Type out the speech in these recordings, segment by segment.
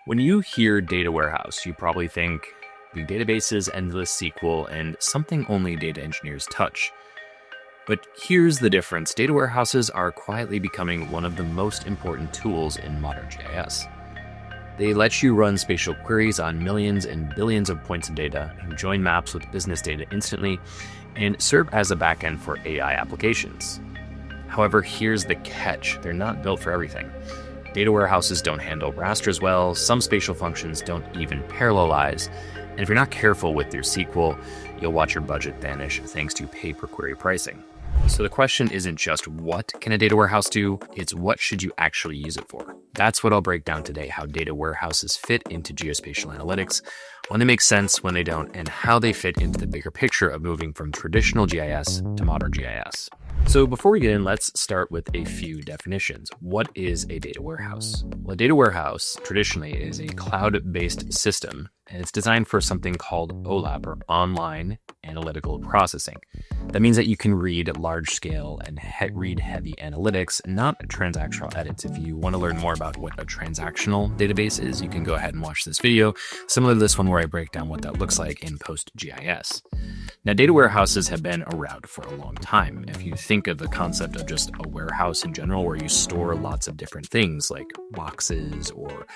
When you hear data warehouse, you probably think big databases, endless SQL, and something only data engineers touch. But here's the difference. Data warehouses are quietly becoming one of the most important tools in modern GIS. They let you run spatial queries on millions and billions of points of data, and join maps with business data instantly, and serve as a backend for AI applications. However, here's the catch. They're not built for everything. Data warehouses don't handle rasters well, some spatial functions don't even parallelize, and if you're not careful with your SQL, you'll watch your budget vanish thanks to pay-per-query pricing. So the question isn't just what can a data warehouse do, it's what should you actually use it for. That's what I'll break down today, how data warehouses fit into geospatial analytics, when they make sense, when they don't, and how they fit into the bigger picture of moving from traditional GIS to modern GIS. So before we get in, let's start with a few definitions. What is a data warehouse? Well, a data warehouse traditionally is a cloud-based system, and it's designed for something called OLAP, or online analytical processing. That means that you can read large-scale and read heavy analytics, not transactional edits. If you want to learn more about what a transactional database is, you can go ahead and watch this video, similar to this one where I break down what that looks like in post-GIS. Now, data warehouses have been around for a long time. If you think of the concept of just a warehouse in general, where you store lots of different things like boxes or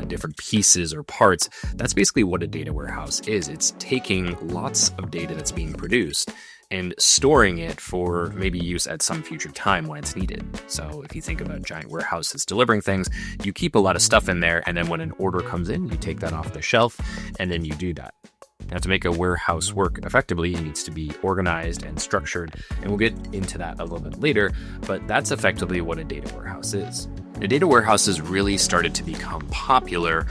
different pieces or parts, that's basically what a data warehouse is. It's taking lots of data that's being produced and storing it for maybe use at some future time when it's needed. So if you think of a giant warehouse that's delivering things, you keep a lot of stuff in there, and then when an order comes in, you take that off the shelf, and then you do that. Now, to make a warehouse work effectively, it needs to be organized and structured, and we'll get into that a little bit later, but that's effectively what a data warehouse is. The data warehouses really started to become popular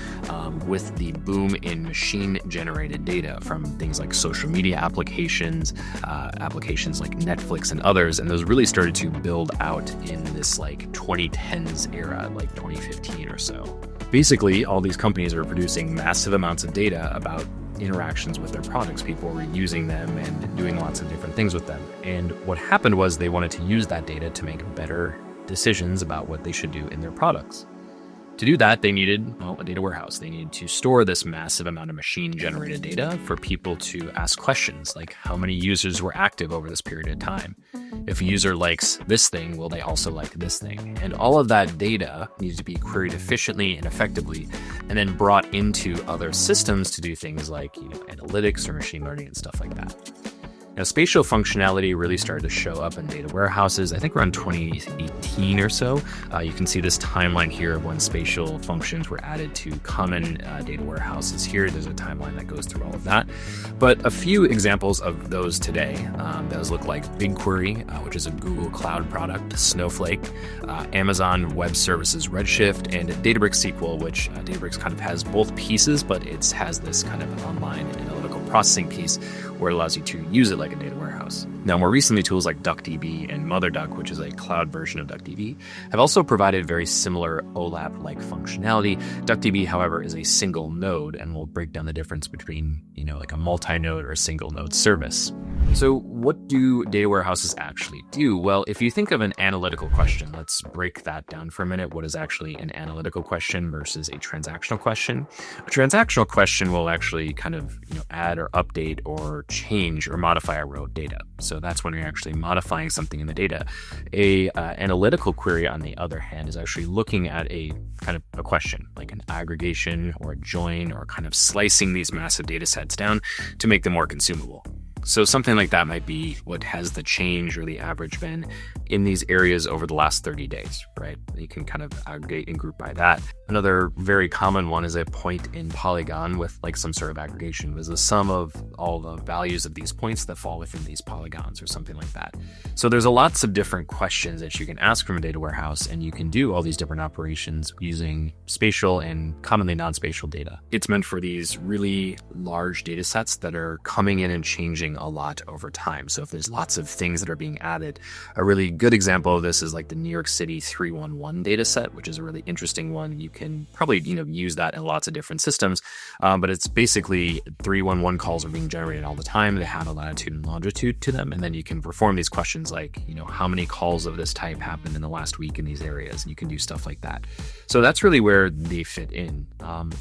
with the boom in machine-generated data from things like social media applications, applications like Netflix and others, and those really started to build out in this like 2010s era, like 2015 or so. Basically, all these companies are producing massive amounts of data about interactions with their products. People were using them and doing lots of different things with them. And what happened was they wanted to use that data to make better decisions about what they should do in their products. To do that, they needed, a data warehouse. They needed to store this massive amount of machine-generated data for people to ask questions like how many users were active over this period of time. If a user likes this thing, will they also like this thing? And all of that data needs to be queried efficiently and effectively, and then brought into other systems to do things like analytics or machine learning and stuff like that. Now, spatial functionality really started to show up in data warehouses, I think around 2018 or so. You can see this timeline here of when spatial functions were added to common data warehouses here. There's a timeline that goes through all of that. But a few examples of those today, those look like BigQuery, which is a Google Cloud product, Snowflake, Amazon Web Services Redshift, and Databricks SQL, which Databricks kind of has both pieces, but it has this kind of online analytical processing piece where it allows you to use it like a data warehouse. Now, more recently, tools like DuckDB and MotherDuck, which is a cloud version of DuckDB, have also provided very similar OLAP-like functionality. DuckDB, however, is a single node, and we'll break down the difference between, like a multi-node or a single node service. So what do data warehouses actually do? Well, if you think of an analytical question, let's break that down for a minute. What is actually an analytical question versus a transactional question? A transactional question will actually kind of add or update or change or modify a row of data. So that's when you're actually modifying something in the data. A analytical query, on the other hand, is actually looking at a kind of a question, like an aggregation or a join, or kind of slicing these massive data sets down to make them more consumable. So something like that might be what has the change or the average been in these areas over the last 30 days, right? You can kind of aggregate and group by that. Another very common one is a point in Polygon with like some sort of aggregation. It is the sum of all the values of these points that fall within these polygons or something like that. So there's lots of different questions that you can ask from a data warehouse, and you can do all these different operations using spatial and commonly non-spatial data. It's meant for these really large data sets that are coming in and changing a lot over time. So if there's lots of things that are being added, a really good example of this is like the New York City 311 data set, which is a really interesting one. You can probably, use that in lots of different systems, but it's basically 311 calls are being generated all the time. They have a latitude and longitude to them. And then you can perform these questions like, how many calls of this type happened in the last week in these areas? And you can do stuff like that. So that's really where they fit in.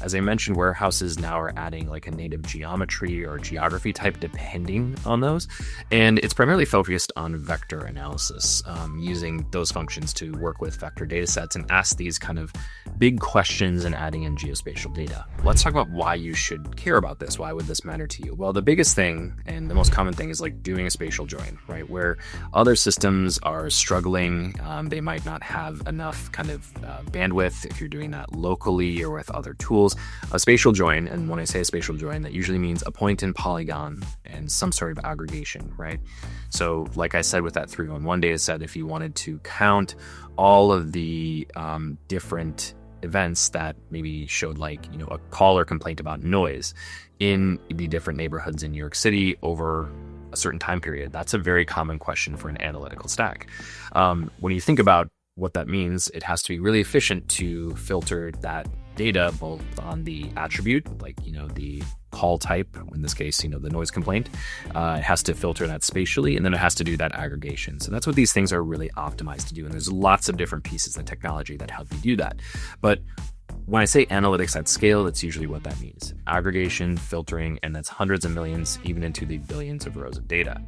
As I mentioned, warehouses now are adding like a native geometry or geography type depending on those. And it's primarily focused on vector analysis, using those functions to work with vector data sets and ask these kind of big questions and adding in geospatial data. Let's talk about why you should care about this. Why would this matter to you? Well, the biggest thing and the most common thing is like doing a spatial join, right? Where other systems are struggling. They might not have enough kind of bandwidth if you're doing that locally or with other tools. A spatial join, and when I say a spatial join, that usually means a point in polygon and some sort of aggregation, right? So like I said with that 311 data set, if you wanted to count all of the different events that maybe showed like, a call or complaint about noise in the different neighborhoods in New York City over a certain time period, that's a very common question for an analytical stack. When you think about what that means, it has to be really efficient to filter that data both on the attribute, like, the call type, in this case, the noise complaint. It has to filter that spatially, and then it has to do that aggregation. So that's what these things are really optimized to do. And there's lots of different pieces of technology that help you do that. But when I say analytics at scale, that's usually what that means. Aggregation, filtering, and that's hundreds of millions, even into the billions of rows of data.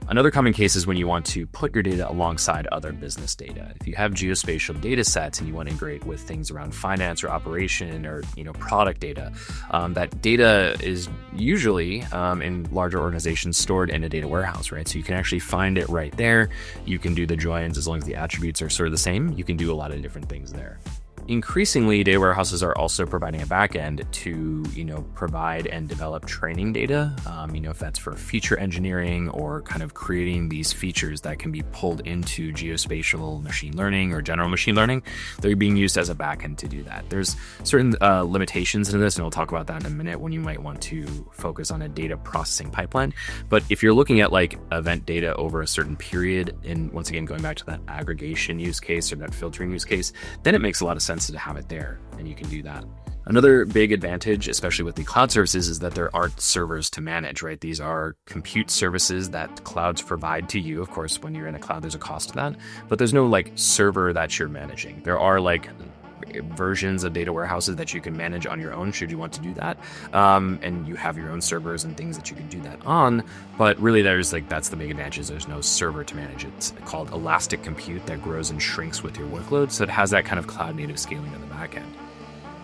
Another common case is when you want to put your data alongside other business data. If you have geospatial data sets and you want to integrate with things around finance or operation or product data, that data is usually in larger organizations stored in a data warehouse, right? So you can actually find it right there. You can do the joins as long as the attributes are sort of the same. You can do a lot of different things there. Increasingly, data warehouses are also providing a backend to, provide and develop training data, if that's for feature engineering or kind of creating these features that can be pulled into geospatial machine learning or general machine learning. They're being used as a backend to do that. There's certain limitations in this, and we'll talk about that in a minute when you might want to focus on a data processing pipeline. But if you're looking at like event data over a certain period, and once again, going back to that aggregation use case or that filtering use case, then it makes a lot of sense to have it there, and you can do that. Another big advantage, especially with the cloud services, is that there aren't servers to manage, right? These are compute services that clouds provide to you. Of course, when you're in a cloud, there's a cost to that, but there's no like server that you're managing. There are like versions of data warehouses that you can manage on your own should you want to do that. And you have your own servers and things that you can do that on. But really that's the big advantage is there's no server to manage. It's called elastic compute that grows and shrinks with your workload. So it has that kind of cloud native scaling on the back end.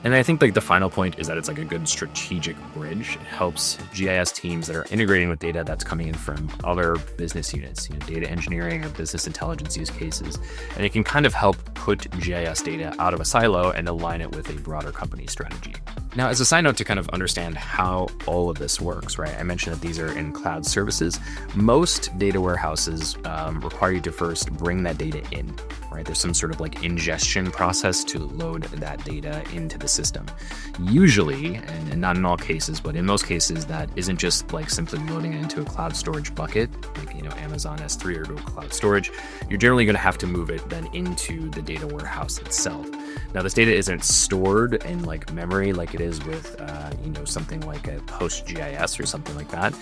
And I think like the final point is that it's like a good strategic bridge. It helps GIS teams that are integrating with data that's coming in from other business units, data engineering or business intelligence use cases. And it can kind of help put GIS data out of a silo and align it with a broader company strategy. Now, as a side note to kind of understand how all of this works, right? I mentioned that these are in cloud services. Most data warehouses require you to first bring that data in, right? There's some sort of like ingestion process to load that data into the system. Usually, and not in all cases, but in most cases, that isn't just like simply loading it into a cloud storage bucket, like, Amazon S3 or Google Cloud Storage. You're generally going to have to move it then into the data warehouse itself. Now, this data isn't stored in like memory like it is with, something like a PostGIS or something like that.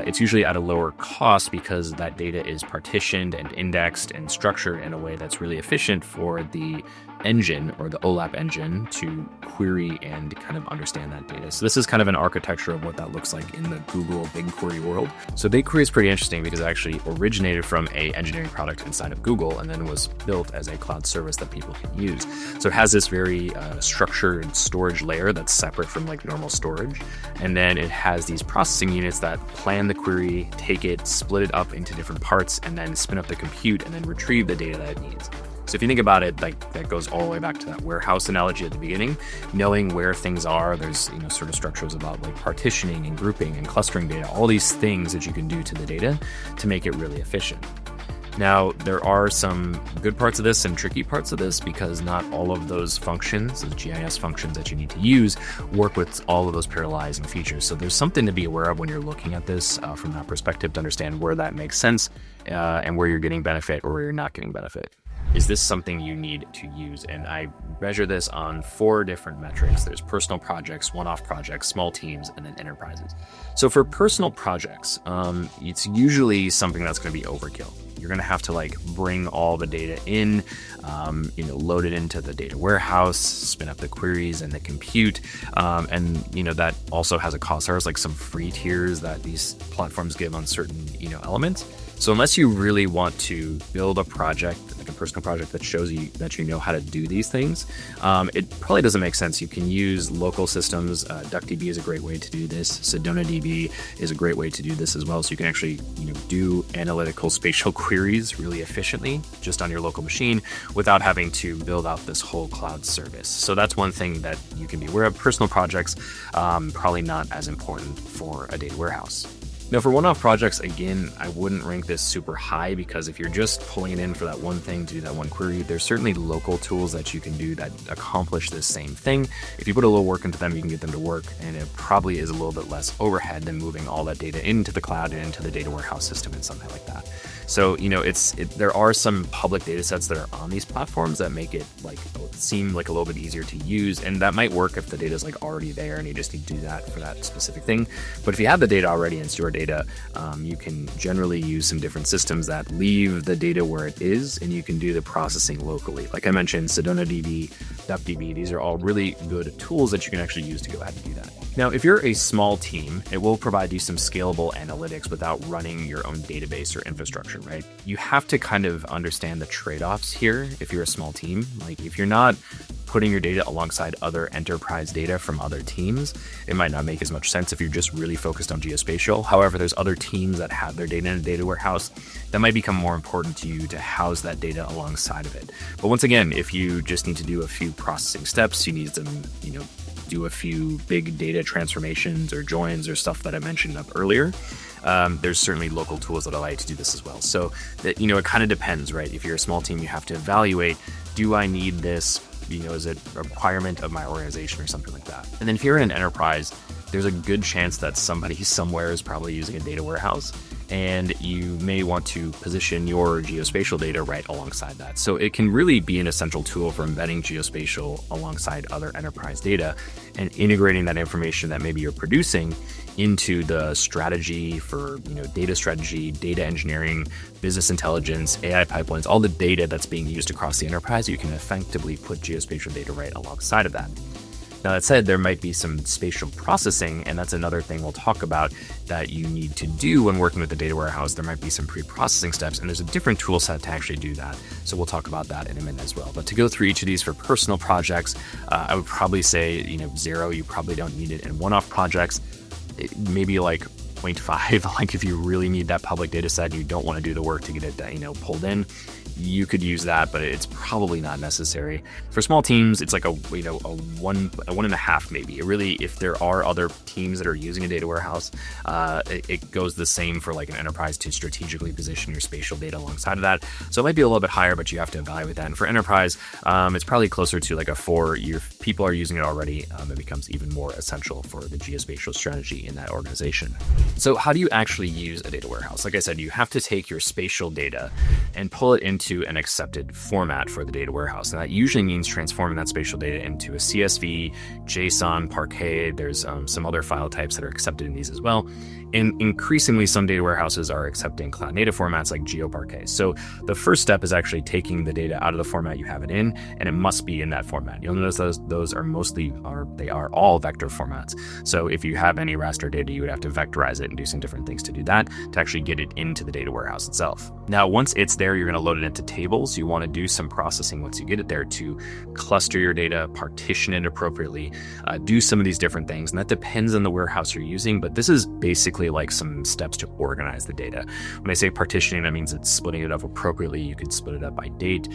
It's usually at a lower cost because that data is partitioned and indexed and structured in a way that's really efficient for the engine or the OLAP engine to query and kind of understand that data. So this is kind of an architecture of what that looks like in the Google BigQuery world. So BigQuery is pretty interesting because it actually originated from a engineering product inside of Google and then was built as a cloud service that people can use. So it has this very structured storage layer that's separate from like normal storage. And then it has these processing units that plan the query, take it, split it up into different parts, and then spin up the compute and then retrieve the data that it needs. So if you think about it, like that goes all the way back to that warehouse analogy at the beginning, knowing where things are, there's, sort of structures about like partitioning and grouping and clustering data, all these things that you can do to the data to make it really efficient. Now, there are some good parts of this and tricky parts of this because not all of those functions, those GIS functions that you need to use, work with all of those parallelizing features. So there's something to be aware of when you're looking at this from that perspective to understand where that makes sense and where you're getting benefit or where you're not getting benefit. Is this something you need to use? And I measure this on 4 different metrics. There's personal projects, one-off projects, small teams, and then enterprises. So for personal projects, it's usually something that's going to be overkill. You're going to have to bring all the data in, load it into the data warehouse, spin up the queries and the compute. And that also has a cost. There's some free tiers that these platforms give on certain, elements. So unless you really want to build a project, like a personal project that shows you that you know how to do these things, it probably doesn't make sense. You can use local systems. DuckDB is a great way to do this. SedonaDB is a great way to do this as well. So you can actually do analytical spatial queries really efficiently just on your local machine without having to build out this whole cloud service. So that's one thing that you can be aware of. Personal projects, probably not as important for a data warehouse. Now, for one-off projects, again, I wouldn't rank this super high because if you're just pulling it in for that one thing to do that one query, there's certainly local tools that you can do that accomplish this same thing. If you put a little work into them, you can get them to work, and it probably is a little bit less overhead than moving all that data into the cloud and into the data warehouse system and something like that. So, there are some public data sets that are on these platforms that make it seem like a little bit easier to use. And that might work if the data is already there and you just need to do that for that specific thing. But if you have the data already and store data, you can generally use some different systems that leave the data where it is, and you can do the processing locally. Like I mentioned, SedonaDB, DuckDB, these are all really good tools that you can actually use to go ahead and do that. Now, if you're a small team, it will provide you some scalable analytics without running your own database or infrastructure, right? You have to kind of understand the trade-offs here if you're a small team. If you're not putting your data alongside other enterprise data from other teams, it might not make as much sense if you're just really focused on geospatial. However, there's other teams that have their data in a data warehouse that might become more important to you to house that data alongside of it. But once again, if you just need to do a few processing steps, you need some, do a few big data transformations or joins or stuff that I mentioned up earlier, there's certainly local tools that allow you to do this as well. So that, it kind of depends, right? If you're a small team, you have to evaluate, do I need this? Is it a requirement of my organization or something like that? And then if you're in an enterprise, there's a good chance that somebody somewhere is probably using a data warehouse, and you may want to position your geospatial data right alongside that. So it can really be an essential tool for embedding geospatial alongside other enterprise data and integrating that information that maybe you're producing into the strategy for data strategy, data engineering, business intelligence, AI pipelines, all the data that's being used across the enterprise. You can effectively put geospatial data right alongside of that. Now, that said, there might be some spatial processing, and that's another thing we'll talk about that you need to do when working with the data warehouse. There might be some pre-processing steps, and there's a different tool set to actually do that. So we'll talk about that in a minute as well. But to go through each of these for personal projects, I would probably say, 0, you probably don't need it. And one-off projects, maybe 0.5, if you really need that public data set and you don't want to do the work to get it, pulled in, you could use that, but it's probably not necessary. For small teams, it's a 1.5 maybe. It really, if there are other teams that are using a data warehouse, it goes the same for an enterprise to strategically position your spatial data alongside of that. So it might be a little bit higher, but you have to evaluate that. And for enterprise, it's probably closer to a 4. If people are using it already, it becomes even more essential for the geospatial strategy in that organization. So how do you actually use a data warehouse? Like I said, you have to take your spatial data and pull it into an accepted format for the data warehouse. And that usually means transforming that spatial data into a CSV, JSON, Parquet. There's some other file types that are accepted in these as well. And increasingly, some data warehouses are accepting cloud native formats like GeoParquet. So the first step is actually taking the data out of the format you have it in, and it must be in that format. You'll notice those are all vector formats. So if you have any raster data, you would have to vectorize it and do some different things to do that to actually get it into the data warehouse itself. Now, once it's there, you're going to load it into tables. You want to do some processing once you get it there to cluster your data, partition it appropriately, do some of these different things. And that depends on the warehouse you're using, but this is basically some steps to organize the data. When I say partitioning, that means it's splitting it up appropriately. You could split it up by date.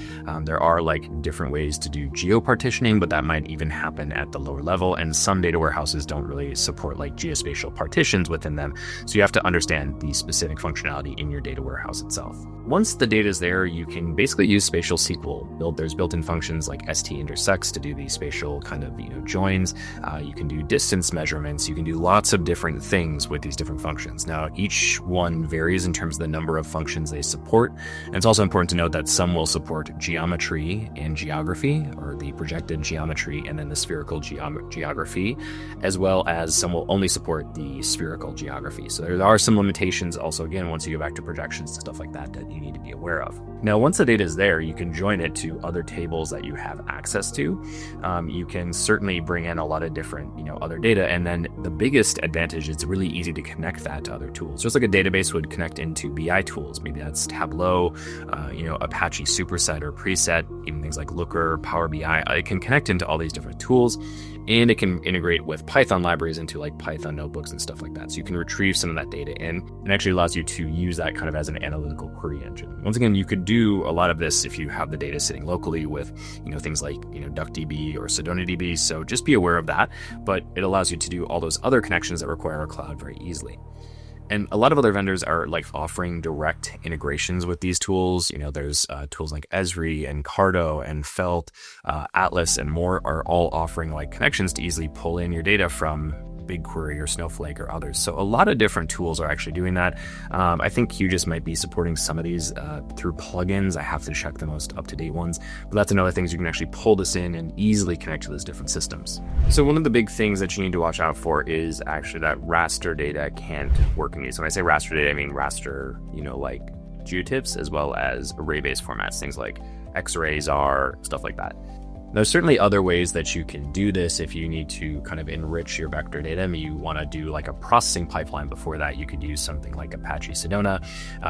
There are different ways to do geo-partitioning, but that might even happen at the lower level. And some data warehouses don't really support geospatial partitions within them. time. So you have to understand the specific functionality in your data warehouse itself. Once the data is there, you can basically use spatial SQL. There's built-in functions like st-intersects to do these spatial kind of joins. You can do distance measurements. You can do lots of different things with these different functions. Now, each one varies in terms of the number of functions they support. And it's also important to note that some will support geometry and geography, or the projected geometry and then the spherical geography, as well as some will only support the spherical geography. So there are some limitations also, again, once you go back to projections and stuff like that you need to be aware of. Now, once the data is there, you can join it to other tables that you have access to. You can certainly bring in a lot of different, other data. And then the biggest advantage, it's really easy to connect that to other tools. Just like a database would connect into BI tools. Maybe that's Tableau, Apache Superset or Preset, even things like Looker, Power BI. It can connect into all these different tools. And it can integrate with Python libraries into like Python notebooks and stuff like that. So you can retrieve some of that data in, and actually allows you to use that kind of as an analytical query engine. Once again, you could do a lot of this if you have the data sitting locally with, things like, DuckDB or SedonaDB. So just be aware of that, but it allows you to do all those other connections that require a cloud very easily. And a lot of other vendors are like offering direct integrations with these tools. There's tools like Esri and Cardo and Felt, Atlas and more are all offering like connections to easily pull in your data from BigQuery or Snowflake or others. So a lot of different tools are actually doing that. I think QGIS might be supporting some of these through plugins. I have to check the most up-to-date ones, but that's another thing is you can actually pull this in and easily connect to those different systems. So one of the big things that you need to watch out for is actually that raster data can't work in these. When I say raster data, I mean raster, like geotips as well as array-based formats, things like X-rays are, stuff like that. There's certainly other ways that you can do this if you need to kind of enrich your vector data. I mean, you want to do like a processing pipeline before that. You could use something like Apache Sedona.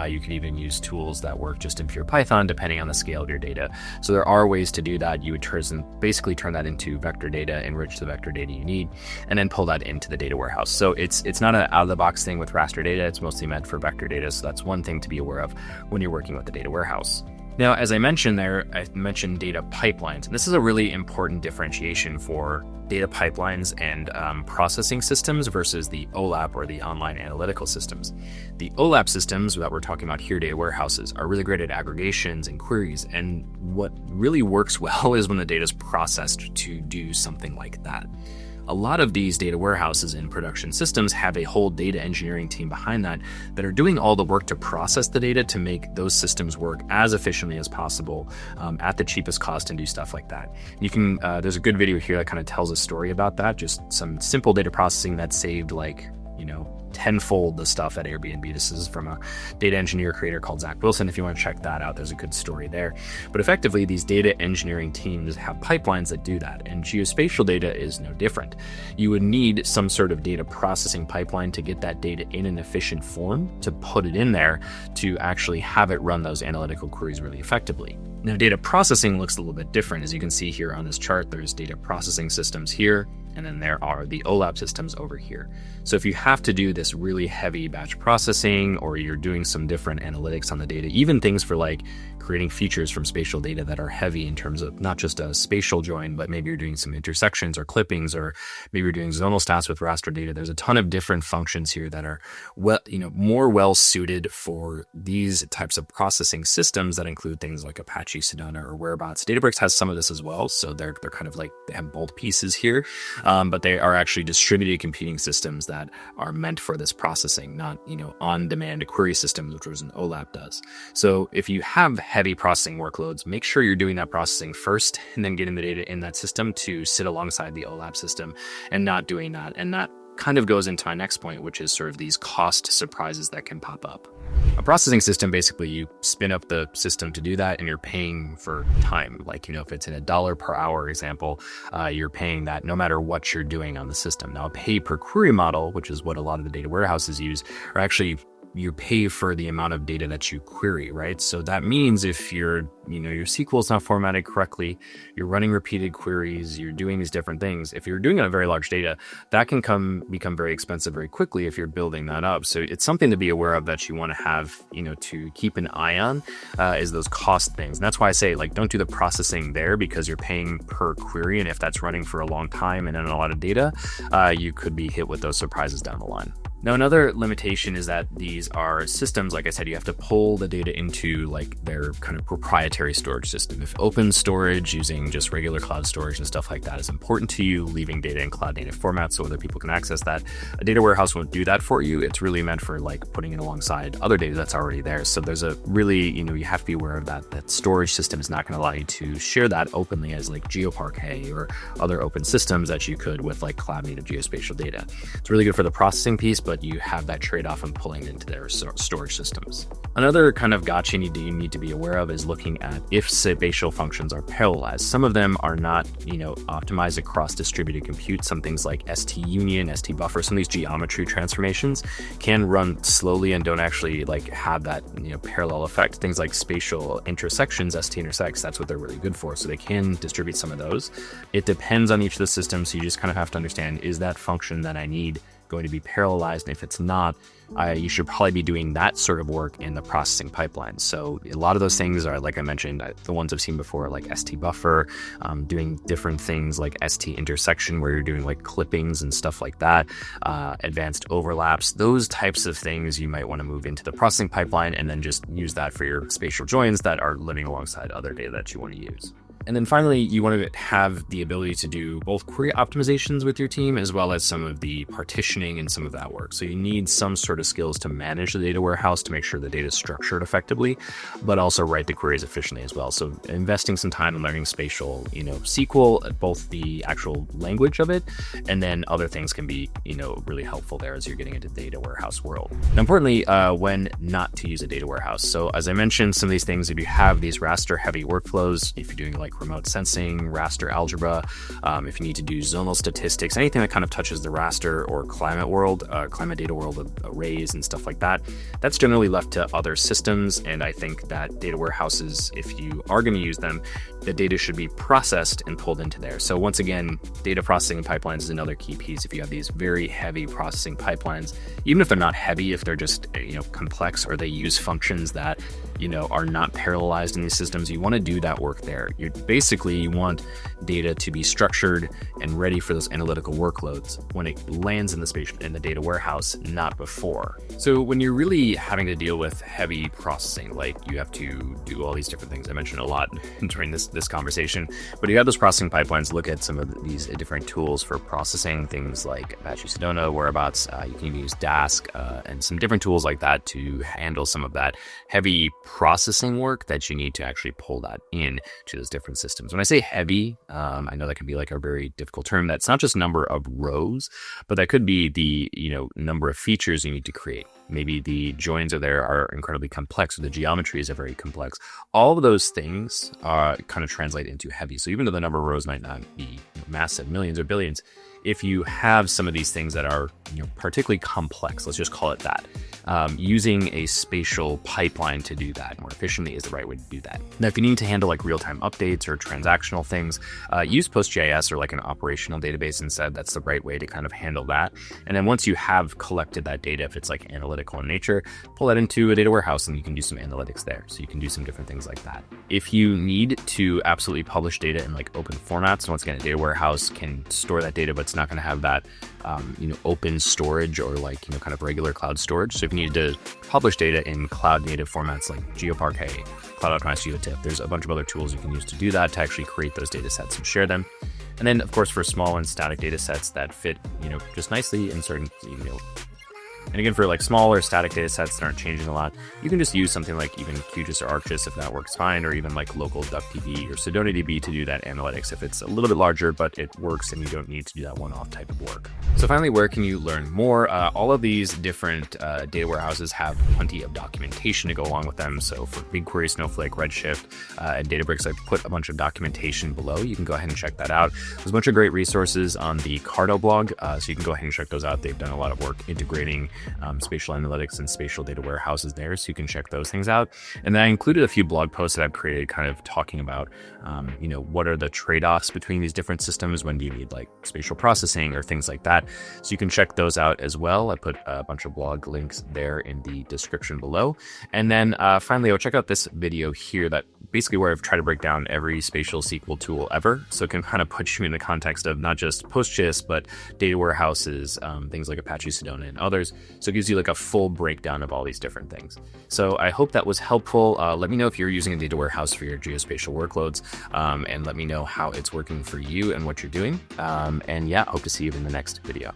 You could even use tools that work just in pure Python, depending on the scale of your data. So there are ways to do that. You would basically turn that into vector data, enrich the vector data you need, and then pull that into the data warehouse. So it's not an out-of-the-box thing with raster data. It's mostly meant for vector data. So that's one thing to be aware of when you're working with the data warehouse. Now, as I mentioned there, I mentioned data pipelines, and this is a really important differentiation for data pipelines and processing systems versus the OLAP or the online analytical systems. The OLAP systems that we're talking about here, data warehouses, are really great at aggregations and queries, and what really works well is when the data is processed to do something like that. A lot of these data warehouses and production systems have a whole data engineering team behind that are doing all the work to process the data to make those systems work as efficiently as possible at the cheapest cost and do stuff like that. You can, there's a good video here that kind of tells a story about that, just some simple data processing that saved tenfold the stuff at Airbnb. This is from a data engineer creator called Zach Wilson. If you want to check that out, there's a good story there. But effectively, these data engineering teams have pipelines that do that, and geospatial data is no different. You would need some sort of data processing pipeline to get that data in an efficient form, to put it in there, to actually have it run those analytical queries really effectively. Now, data processing looks a little bit different. As you can see here on this chart, there's data processing systems here, and then there are the OLAP systems over here. So if you have to do this really heavy batch processing, or you're doing some different analytics on the data, even things for like creating features from spatial data that are heavy in terms of not just a spatial join, but maybe you're doing some intersections or clippings, or maybe you're doing zonal stats with raster data. There's a ton of different functions here that are more well suited for these types of processing systems that include things like Apache Sedona or Wherebots. Databricks has some of this as well, so they're kind of like, they have both pieces here, but they are actually distributed computing systems that are meant for this processing, not on-demand query systems, which was an OLAP does. So if you have heavy processing workloads, make sure you're doing that processing first and then getting the data in that system to sit alongside the OLAP system, and not doing that. And that kind of goes into my next point, which is sort of these cost surprises that can pop up. A processing system, basically you spin up the system to do that, and you're paying for time. Like, if it's in $1 per hour example, you're paying that no matter what you're doing on the system. Now, a pay per query model, which is what a lot of the data warehouses use, are actually you pay for the amount of data that you query, right? So that means if your SQL is not formatted correctly, you're running repeated queries, you're doing these different things. If you're doing a very large data, that can become very expensive very quickly if you're building that up. So it's something to be aware of that you want to have, to keep an eye on, is those cost things. And that's why I say, don't do the processing there, because you're paying per query. And if that's running for a long time and in a lot of data, you could be hit with those surprises down the line. Now, another limitation is that these are systems, like I said, you have to pull the data into like their kind of proprietary storage system. If open storage using just regular cloud storage and stuff like that is important to you, leaving data in cloud native format so other people can access that, a data warehouse won't do that for you. It's really meant for like putting it alongside other data that's already there. So there's a really, you have to be aware of that storage system is not going to allow you to share that openly as like GeoParquet or other open systems that you could with like cloud native geospatial data. It's really good for the processing piece, but you have that trade-off of pulling it into their storage systems. Another kind of gotcha you need to be aware of is looking at if spatial functions are parallelized. Some of them are not, optimized across distributed compute. Some things like ST-union, ST-buffer, some of these geometry transformations can run slowly and don't actually like have that, parallel effect. Things like spatial intersections, ST-intersects, that's what they're really good for. So they can distribute some of those. It depends on each of the systems. So you just kind of have to understand, is that function that I need going to be parallelized? And if it's not, you should probably be doing that sort of work in the processing pipeline. So a lot of those things are, like I mentioned, the ones I've seen before, like ST-buffer, doing different things like ST-intersection, where you're doing like clippings and stuff like that, advanced overlaps, those types of things you might want to move into the processing pipeline and then just use that for your spatial joins that are living alongside other data that you want to use. And then finally, you want to have the ability to do both query optimizations with your team, as well as some of the partitioning and some of that work. So you need some sort of skills to manage the data warehouse to make sure the data is structured effectively, but also write the queries efficiently as well. So investing some time in learning spatial, SQL, both the actual language of it, and then other things can be, really helpful there as you're getting into the data warehouse world. Now, importantly, when not to use a data warehouse. So as I mentioned, some of these things, if you have these raster heavy workflows, if you're doing like remote sensing, raster algebra, if you need to do zonal statistics, anything that kind of touches the raster or climate world, climate data world of arrays and stuff like that, that's generally left to other systems. And I think that data warehouses, if you are going to use them, the data should be processed and pulled into there. So once again, data processing pipelines is another key piece. If you have these very heavy processing pipelines, even if they're not heavy, if they're just complex, or they use functions that are not parallelized in these systems, you want to do that work there. You want data to be structured and ready for those analytical workloads when it lands in the data warehouse, not before. So when you're really having to deal with heavy processing, like you have to do all these different things, I mentioned a lot during this conversation, but you have those processing pipelines, look at some of these different tools for processing, things like Apache Sedona, Whereabouts, you can use Dask, and some different tools like that to handle some of that heavy processing work that you need to actually pull that in to those different systems. When I say heavy, I know that can be like a very difficult term. That's not just number of rows, but that could be the number of features you need to create. Maybe the joins are incredibly complex, or the geometries are very complex. All of those things kind of translate into heavy. So even though the number of rows might not be massive, millions or billions, if you have some of these things that are particularly complex, let's just call it that, using a spatial pipeline to do that more efficiently is the right way to do that. Now, if you need to handle like real-time updates or transactional things, use PostGIS or like an operational database instead. That's the right way to kind of handle that. And then once you have collected that data, if it's like analytical in nature, pull that into a data warehouse and you can do some analytics there. So you can do some different things like that. If you need to absolutely publish data in like open formats, once again, a data warehouse can store that data, but it's not going to have that open storage or like kind of regular cloud storage. So if you need to publish data in cloud native formats like GeoParquet, Cloud Optimized GeoTIFF, there's a bunch of other tools you can use to do that, to actually create those data sets and share them. And then of course, for small and static data sets that fit just nicely in certain and again, for like smaller static data sets that aren't changing a lot, you can just use something like even QGIS or ArcGIS if that works fine, or even like local DuckDB or SedonaDB to do that analytics if it's a little bit larger, but it works and you don't need to do that one-off type of work. So finally, where can you learn more? All of these different data warehouses have plenty of documentation to go along with them. So for BigQuery, Snowflake, Redshift, and Databricks, I've put a bunch of documentation below. You can go ahead and check that out. There's a bunch of great resources on the Cardo blog, so you can go ahead and check those out. They've done a lot of work integrating spatial analytics and spatial data warehouses there, so you can check those things out. And then I included a few blog posts that I've created kind of talking about, what are the trade-offs between these different systems? When do you need like spatial processing or things like that? So you can check those out as well. I put a bunch of blog links there in the description below. And then finally, I'll check out this video here that basically where I've tried to break down every spatial SQL tool ever. So it can kind of put you in the context of not just PostGIS, but data warehouses, things like Apache Sedona and others. So it gives you like a full breakdown of all these different things. So I hope that was helpful. Let me know if you're using a data warehouse for your geospatial workloads, and let me know how it's working for you and what you're doing. And yeah, hope to see you in the next video.